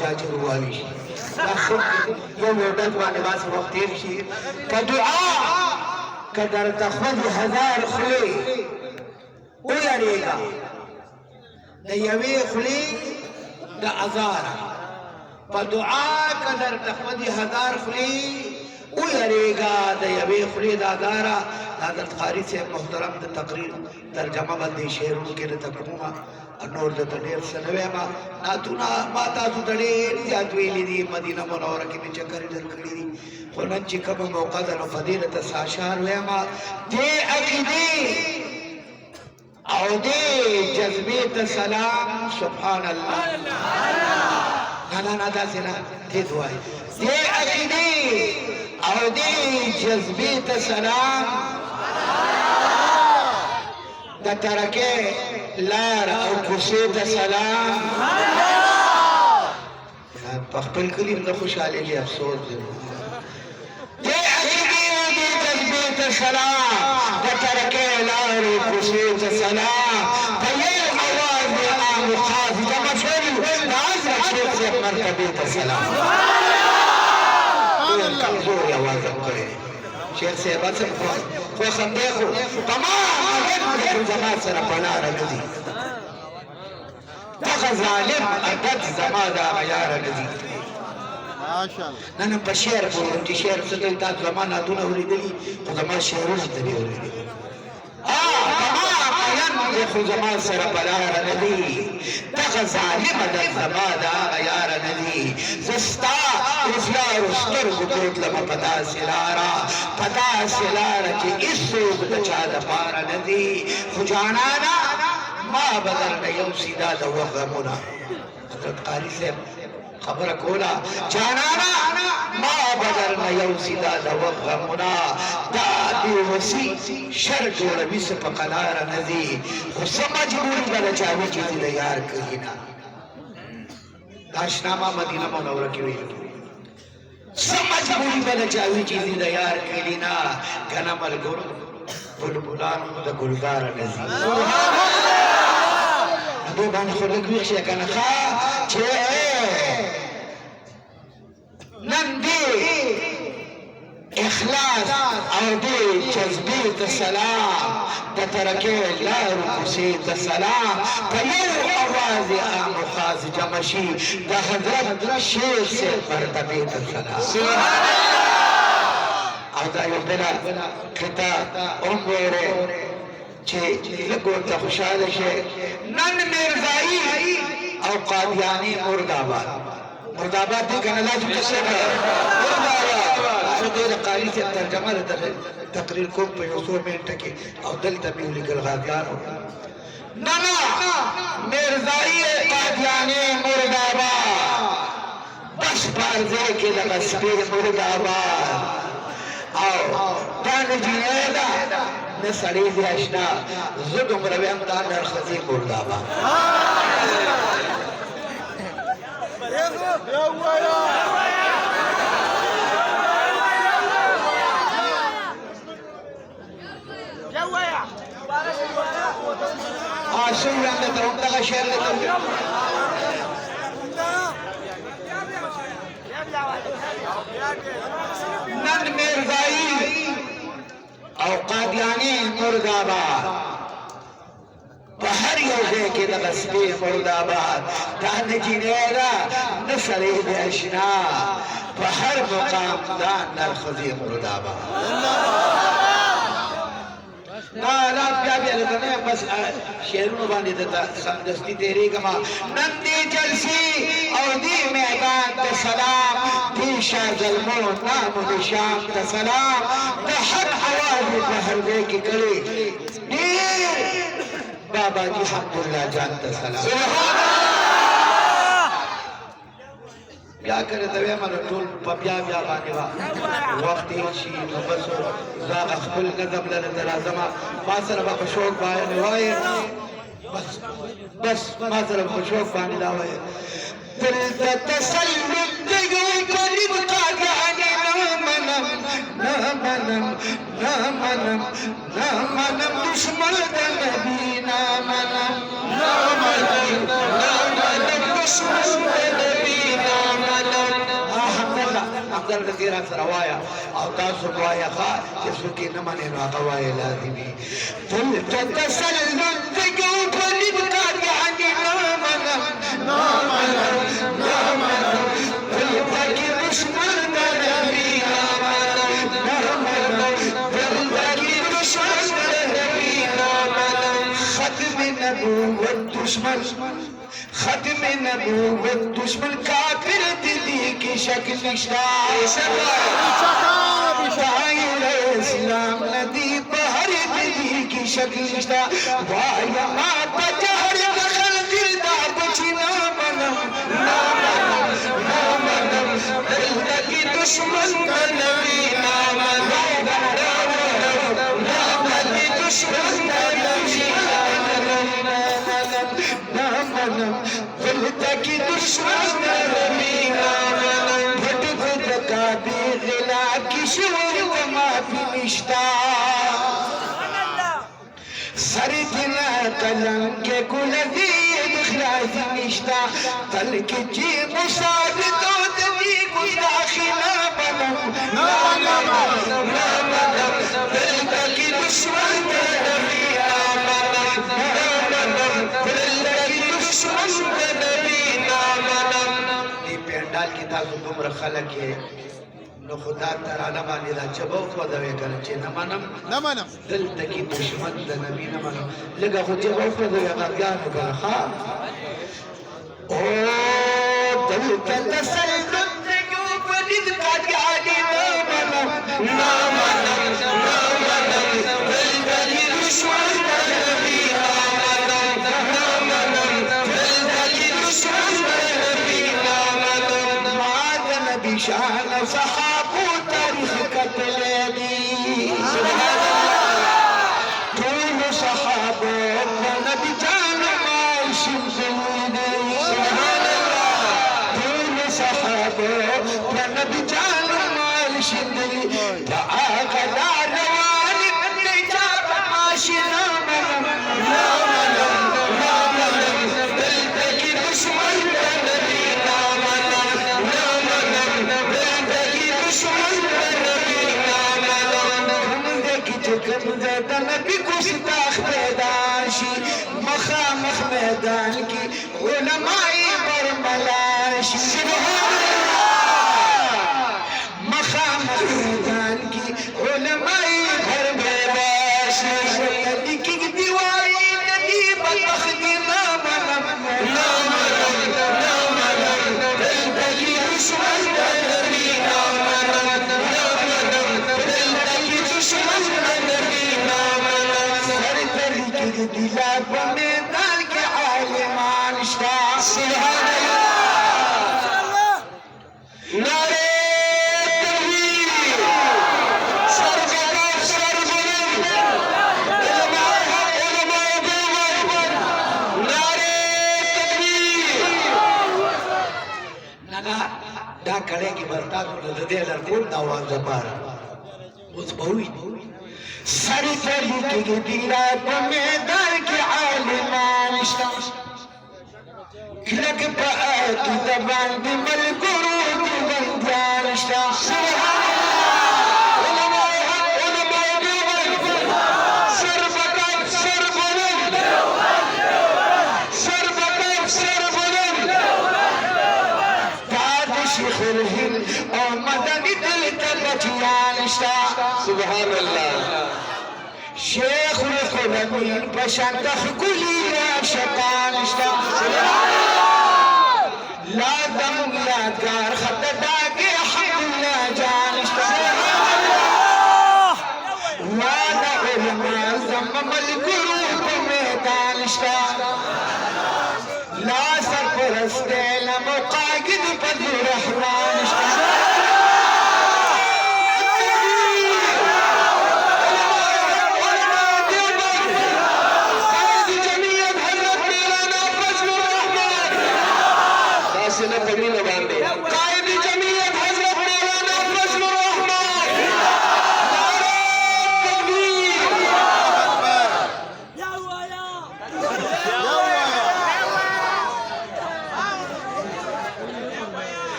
जाजर वाली ये मोडल वाले बात वक्त शेर का दुआ कदर तखवद हजार खुले वो यारेगा द यवे खुले द अजारा पर दुआ कदर तखवद हजार खुले वो यारेगा द यवे खुले द अजारा हज़रत क़ारी से मोहतरम द तकरीर तर्जमा बंदी शेरों के तकरूमा नूर द तनेर सनवेमा नातुना माता सुदड़े जातवेली दी मदीना मुनव्वरा के में चक्कर दर खड़ी दी खुलन चिकब मौका दर फजीलत साशार वेमा दे अकीदे और दे जज्बे त सलाम सुभान अल्लाह ना ना दा से ना दे दुआ दे अकीदे और दे जज्बे त सलाम द तरके लार और खुशी द सलाम पख्तल कलीम द खुशहाली लिए अफसोस दे अकीदे दे जज्बे द सलाम द तरके लार और खुशी द सलाम ये आवाज आम खास जमा शरी नाज शेख से मर्तबे द सलाम कमजोर आवाज करे शेर से बस को संदेहो तमाम जमात सर पना रजी तखजालिम अदद जमादा यार रजी माशाअल्लाह नन बशेर बोल टी शेर से तो जमाना दुना उरिदली तो जमा शेरों से भी उरिदली तमाम अयन देखो जमा सर पना रजी तखजालिम अदद जमादा यार रजी जस्ता उसला उस्तर गुदोत लमा पता सिलारा कि इस सूब बचा द पारा नदी खुजाना ना मां बदल न यौ सीधा द वगमुना हजरत क़ारी से खबर कोला जाना ना मां बदल न यौ सीधा द वगमुना दादी वसी शर जोड़ बिस पकलार नदी समझ बुरी बल चाहे चीज यार कहीना दाशनामा मदीना मुनव्वरा की हुई समझ बुरी बल चाहे चीज यार कहीना घना मल गुरु बुलबुलान द गुलजार नजी सुभान अल्लाह दो गाने खुद भी शेख ना खा छे नंदी इखलास और दे जज्बे द सलाम द तरके लार खुशी द सलाम कयो आवाज आम खास जमशी द हजरत शेख से मर्तबे द सलाम सुभान अल्लाह आदा यो बेला खता उम्रे छे लगो त खुशहाल शे नन मिर्जाई और कादियानी मुर्दाबाद दे कनला जो से मुर्दाबाद दे क़ारी से तर्जुमा तकरीर को पे 100 मिनट के और दल तभी लिखल गादियान नना मिर्जाई कादियानी मुर्दाबाद बस बार दे के लगा स्पीड मुर्दाबाद आओ दान जिनेदा न सड़ी दियाशना जुद उम्र में हम दान खजी मुर्दाबा क्या हुआ यार आशु रंग तरंगा का शेर लेते हैं नन मिर्जाई और कादियानी मुर्दाबाद बाहर योगे के नगस्बे मुर्दाबाद दान जिनेरा नसरे बेअशना बाहर मुकाम दान नरखजी मुर्दाबाद ना ना प्यार लगने बस शेरों बांधे देता समझती तेरी कमा नंदी जलसी और दी मैदान ते सलाम दीशा जलमो नाम निशाम ते सलाम हर आवाज बहर दे की करे बाबा जी अब्दुल्ला जान ते सलाम क्या करे तवे मन टोल पपिया बिया बाने वा वक्त शी बस जा अखबल नजम लन तराजमा मासर बा शौक बाय नवाए बस मासर बा शौक बाने लावे दिल दा तसल्लुत दे करीब का जाने ना मनम दुश्मन दा नबी ना मनम दुश्मन दा नबी ना नजर तेरा सरवाया और सुबवाया खा जिसके न मने ना गवाए लाजिमी दिल तो तसल्लुल के ऊपर लिखा यानी ना मना दिल की दुश्मन का नबी ना मना दिल की दुश्मन का नबी ना मना खत्म नबूवत दुश्मन खत्म नबूवत दुश्मन काफिर दिली की शक्ल इस्लाम नदी बहर दिली की शक्ल वाया बजहर दखल दिलदा बचना मनम दिल की दुश्मन का नबी ना मनम दुश्मन का नबी दिल की दुश्मन भट खुद का बेगला किशोर माफी निष्ठा सरजना कलम के कुलदी इखलास निष्ठा तल के जी मुसाद तो तभी गुस्ताखिना बनम दिल की दुश्मन पेंडाल की ताकत तुम खलक है नो खुदा तराना बानी दा चबो को दवे कर चे न मनम दिल तकी दुश्मन द नबी न मनम लगा खुद चबो को दवे कर जान कर खा ओ दिल के तसल्लुल के ऊपर लिखा यानी ना मनम दिल की दुश्मन द नबी शान सहाबू तारीख कतलेनी तुम सहाबो नबी जान माशिम ज़मीनी तुम सहाबो नबी जान माशिम ज़मीनी आका दारवानी बंदे जाब माशिना नबी गुस्ताख पैदाशी मखामख मैदान की उलमाई बरमलाशी मखामख मैदान की उलमाई बरमलाशी नबी की दीवारी नबी बतखदी ना मनम दिल की दुश्मन नबी ना मनम दिल की दुश्मन दिला में दाल के आलिमान सुभान अल्लाह नारे तकबीर सरबुलंद उलमा देवर नारे तकबीर नाना दा खड़े की बरता को दे लड़को आवाज पर उस बहुई सर तली की दीरा में दर के आलिमान लग की दबान बिमल गुरु बंजान और मदनी दिल सुभान अल्लाह शेख खुलमीन बशंत खुली शकान ला दम यादगार खतदा के हमला जान वादा उलमा जम्मल गुरु मैदान ला सरपरस्ते लमुकागिद फजल रहमान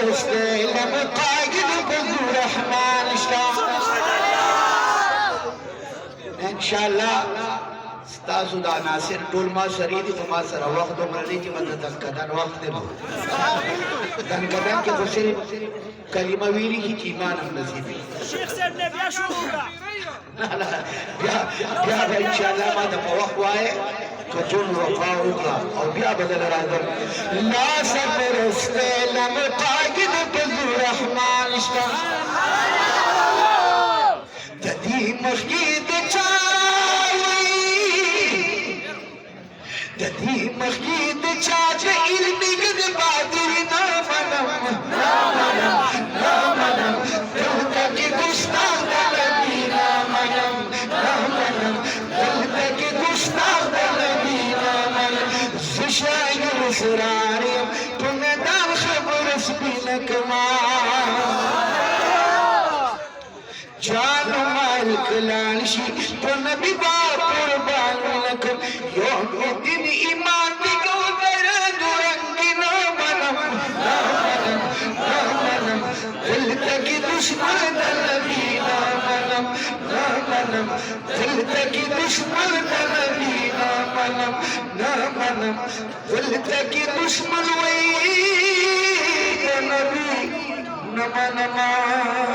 استلم قايد بذو رحمن ان شاء الله ستاسو دا ناصر ټول ما سره دي په ما سره وخت عمرني چې مدد کدان وخت دی دن کدان کې خو صرف کلمه ویلي چې ایمان هم نصیب شیخ صاحب نے بیا شروع کا بیا ان شاء الله ما د وخت وای کجون وفا وکړه او بیا بدل راځم لا صبر استلم قاید بذو رحمان اشتا تدی مسجد تدی مسجد چاچ علمی گد بادر نامنم دلتا کی گستاخ دلبی نامنم دلتا کی گستاخ دلبی نامنم زشایر سراریم تمہیں دان خبر سبینکما جان مالک لانشی تو نبی بار قربان لکم یوم دن ایمان بگو در درنگی نامنم دلتا کی دشمن دلبی نامنم دلتا کی دشمن دلبی نامنم دلتا کی دشمن وی نبی نمنم